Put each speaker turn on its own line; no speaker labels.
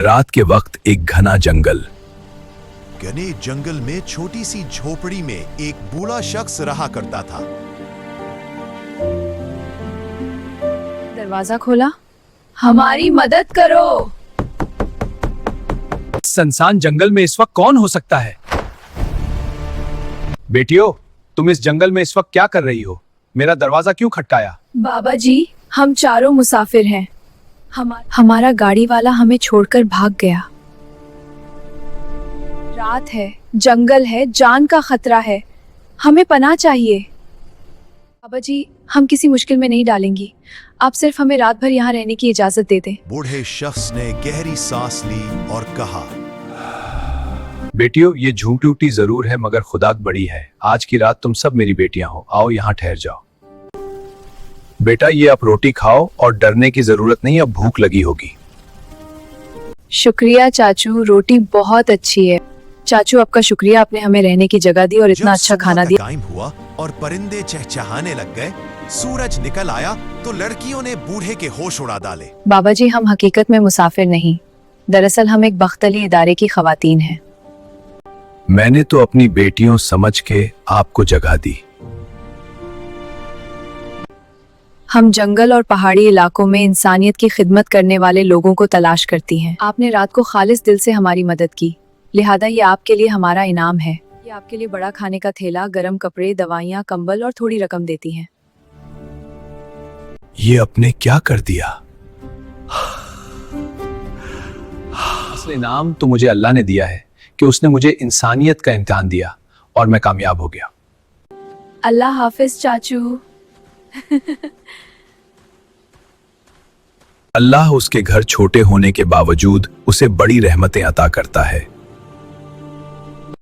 रात के वक्त एक घना जंगल।
घने जंगल में छोटी सी झोपड़ी में एक बूढ़ा शख्स रहा करता था।
दरवाजा खोला, हमारी मदद करो।
सुनसान जंगल में इस वक्त कौन हो सकता है? बेटियों, तुम इस जंगल में इस वक्त क्या कर रही हो? मेरा दरवाजा क्यों खटकाया?
बाबा जी, हम चारों मुसाफिर हैं। हमारा गाड़ी वाला हमें छोड़कर भाग गया। रात है, जंगल है, जान का खतरा है, हमें पनाह चाहिए। बाबा जी, हम किसी मुश्किल में नहीं डालेंगी, आप सिर्फ हमें रात भर यहाँ रहने की इजाजत दे दें।
बूढ़े शख्स ने गहरी सांस ली और कहा,
बेटियों, ये झूठी जरूर है मगर खुदा बड़ी है। आज की रात तुम सब मेरी बेटियां हो, आओ यहाँ ठहर जाओ। बेटा, ये आप रोटी खाओ और डरने की जरूरत नहीं, अब भूख लगी होगी।
शुक्रिया चाचू, रोटी बहुत अच्छी है। चाचू, आपका शुक्रिया, आपने हमें रहने की जगह दी और इतना अच्छा खाना दिया।
टाइम हुआ और परिंदे चहचहाने लग गए। सूरज निकल आया तो लड़कियों ने बूढ़े के होश उड़ा डाले।
बाबा जी, हम हकीकत में मुसाफिर नहीं, दरअसल हम एक बख्तली इदारे की खवातीन हैं।
मैंने तो अपनी बेटियों समझ के आपको जगह दी।
हम जंगल और पहाड़ी इलाकों में इंसानियत की खिदमत करने वाले लोगों को तलाश करती हैं। आपने रात को खालिस दिल से हमारी मदद की, लिहाजा ये आपके लिए हमारा इनाम है। ये आपके लिए बड़ा खाने का थैला, गरम कपड़े, दवाइयाँ, कंबल और थोड़ी रकम देती हैं।
ये अपने क्या कर दिया? असली इनाम तो मुझे अल्लाह ने दिया है कि उसने मुझे इंसानियत का इम्तिहान दिया और मैं कामयाब हो गया।
अल्लाह हाफिज चाचू।
अल्लाह उसके घर छोटे होने के बावजूद उसे बड़ी रहमतें अता करता है।